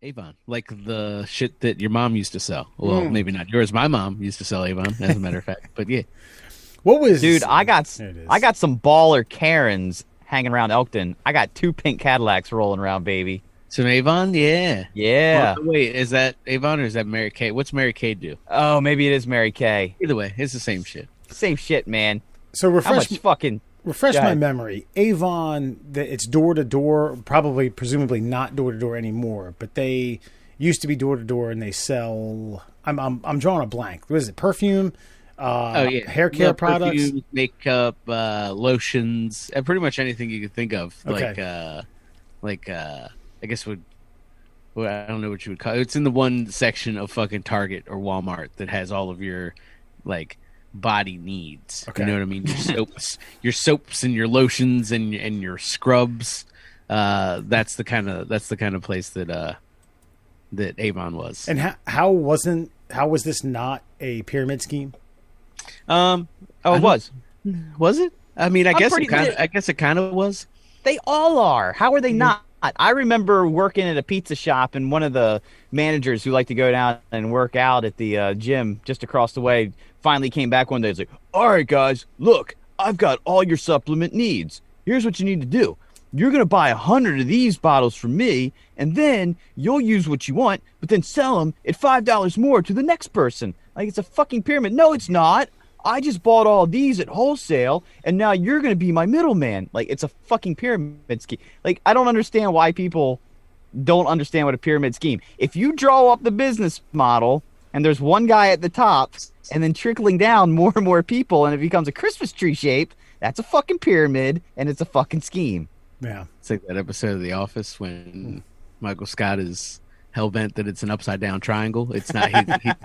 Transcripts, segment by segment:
Avon, like the shit that your mom used to sell. Well, maybe not yours. My mom used to sell Avon, as a matter of fact. But yeah, What was Dude, I got There it is. I got some baller Karens hanging around Elkton. I got 2 pink Cadillacs rolling around, baby. some Avon. Yeah. Yeah. Wait, is that Avon or is that Mary Kay? What's Mary Kay do? Oh, maybe it is Mary Kay. Either way, it's the same shit. Same shit, man. So How much fucking refresh Go my ahead. memory. Avon, it's door to door, probably presumably not door to door anymore, but they used to be door to door, and they sell. I'm drawing a blank. What is it? Perfume, Oh yeah, hair care Yeah, products. perfume, makeup, lotions, and pretty much anything you could think of. Okay. I guess well, I don't know what you would call it. It's in the one section of fucking Target or Walmart that has all of your like body needs. Okay. You know what I mean? Your soaps and your lotions and your scrubs. That's the kind of place that Avon was. And how was this not a pyramid scheme? Oh, it was. Was it? I mean, I guess pretty- it kind of was. They all are. How are they not? I remember working at a pizza shop, and one of the managers who liked to go down and work out at the gym just across the way finally came back one day and was like, all right, guys, look, I've got all your supplement needs. Here's what you need to do. You're going to buy 100 of these bottles from me, and then you'll use what you want, but then sell them at $5 more to the next person. Like, it's a fucking pyramid. No, it's not. I just bought all these at wholesale, and now you're going to be my middleman. Like, it's a fucking pyramid scheme. Like, I don't understand why people don't understand what a pyramid scheme. If you draw up the business model, and there's one guy at the top, and then trickling down more and more people, and it becomes a Christmas tree shape, that's a fucking pyramid, and it's a fucking scheme. Yeah. It's like that episode of The Office when Michael Scott is hell bent that it's an upside down triangle. It's not.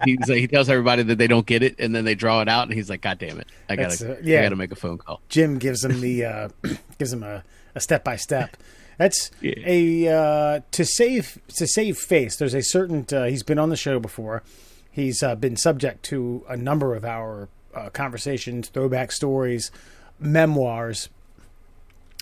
He tells everybody that they don't get it, and then they draw it out, and he's like, "God damn it, I gotta make a phone call." Jim gives him the gives him a step by step. That's Yeah. to save face. There's a certain he's been on the show before. He's been subject to a number of our conversations, throwback stories, memoirs.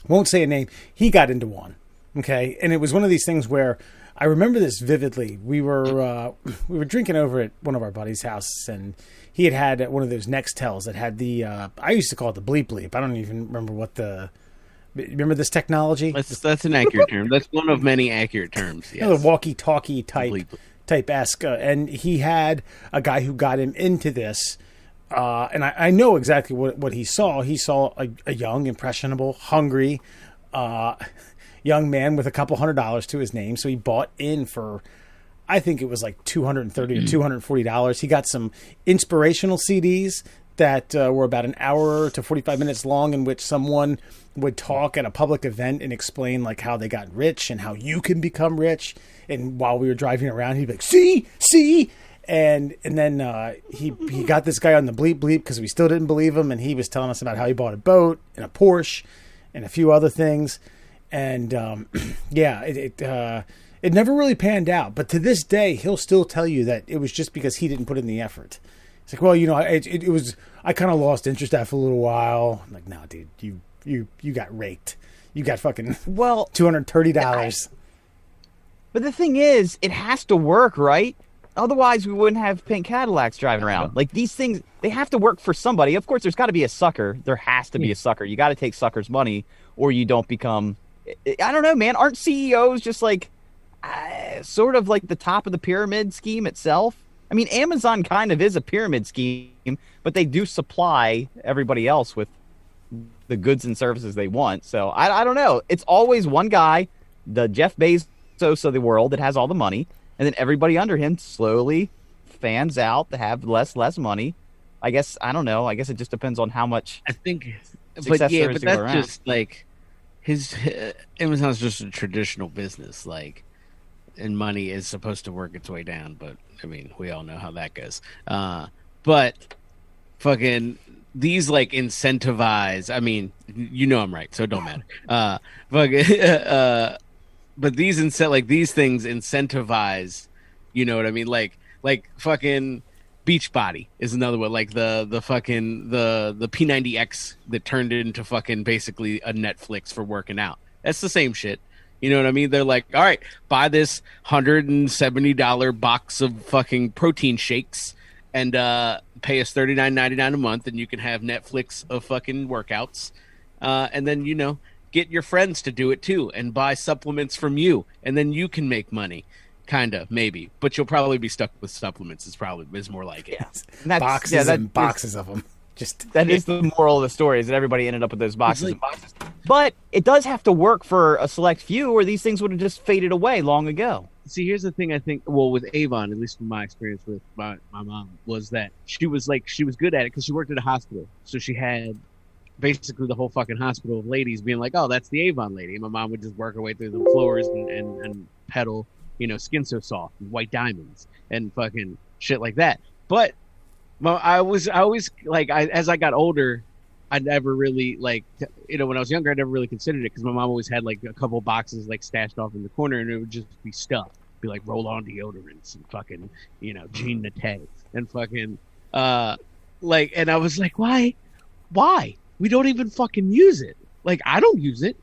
Won't say a name. He got into one. Okay, and it was one of these things where I remember this vividly. We were drinking over at one of our buddies' houses, and he had one of those Nextels that had the I used to call it the bleep bleep. I don't even remember what the. Remember this technology? That's an accurate term. That's one of many accurate terms. Yes. You know, the walkie-talkie type Bleep. esque, and he had a guy who got him into this. And I know exactly what he saw. He saw a young, impressionable, hungry young man with a couple $100 to his name. So he bought in for, I think it was like $230 to $240. He got some inspirational CDs that were about an hour to 45 minutes long, in which someone would talk at a public event and explain like how they got rich and how you can become rich. And while we were driving around, he'd be like, see. And then he got this guy on the bleep bleep because we still didn't believe him, and he was telling us about how he bought a boat and a Porsche and a few other things, and it never really panned out. But to this day, he'll still tell you that it was just because he didn't put in the effort. It's like, well, it was, I kind of lost interest after a little while. I'm like, no, dude, you got raked. You got fucking $230. But the thing is, it has to work, right? Otherwise, we wouldn't have pink Cadillacs driving around. Like, these things, they have to work for somebody. Of course, there's got to be a sucker. There has to be a sucker. You got to take suckers' money, or you don't become... I don't know, man. Aren't CEOs just like sort of like the top of the pyramid scheme itself? I mean, Amazon kind of is a pyramid scheme, but they do supply everybody else with the goods and services they want. So I don't know. It's always one guy, the Jeff Bezos of the world, that has all the money, and then everybody under him slowly fans out to have less money. I guess, I don't know. I guess it just depends on how much I think, success but there is to go that's around. just like Amazon's just a traditional business, like, and money is supposed to work its way down. But I mean, we all know how that goes. But fucking these like incentivize. I mean, you know I'm right, so it don't matter. But these these things incentivize. You know what I mean? Like fucking Beachbody is another one. Like the fucking the P90X that turned into fucking basically a Netflix for working out. That's the same shit. You know what I mean? They're like, all right, buy this $170 box of fucking protein shakes and pay us $39.99 a month, and you can have Netflix of fucking workouts. And then, get your friends to do it too and buy supplements from you, and then you can make money. Kind of, maybe. But you'll probably be stuck with supplements is more like it. Yeah. Boxes and boxes of them. That is the moral of the story, is that everybody ended up with those boxes and boxes. But it does have to work for a select few, or these things would have just faded away long ago. See, here's the thing. I think, well, with Avon, at least from my experience with my mom, was that she was good at it because she worked at a hospital. So she had basically the whole fucking hospital of ladies being like, oh, that's the Avon lady. And my mom would just work her way through the floors and peddle, Skin So Soft and White Diamonds and fucking shit like that. But I always like, as I got older, I never really when I was younger, I never really considered it because my mom always had like a couple boxes like stashed off in the corner, and it would just be stuff. Be like roll-on deodorants and fucking, Jean Naté and fucking, and I was like, why? We don't even fucking use it. Like, I don't use it.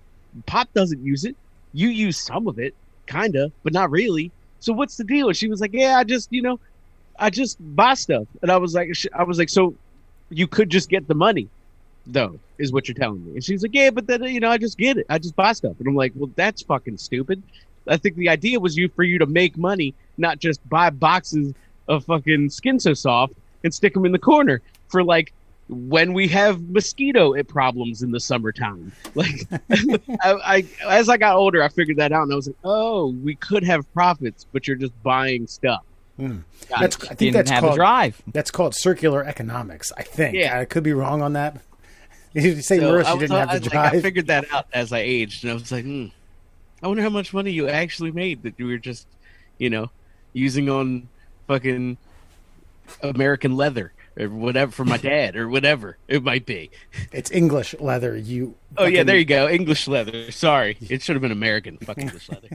Pop doesn't use it. You use some of it, kinda, but not really. So what's the deal? And she was like, yeah, I just buy stuff. And I was like, so you could just get the money, though, is what you're telling me. And she's like, yeah, but then, I just get it. I just buy stuff. And I'm like, well, that's fucking stupid. I think the idea was for you to make money, not just buy boxes of fucking Skin So Soft and stick them in the corner for like when we have mosquito problems in the summertime. Like, I as I got older, I figured that out, and I was like, oh, we could have profits, but you're just buying stuff. I think that's have called a drive. That's called circular economics, I think. Yeah. I could be wrong on that. You say Marissa, you didn't have the drive. I figured that out as I aged, and I was like, I wonder how much money you actually made that you were just, using on fucking American leather or whatever for my dad or whatever it might be. It's English leather. Oh, yeah, there you go. English leather. Sorry. It should have been American fucking English leather.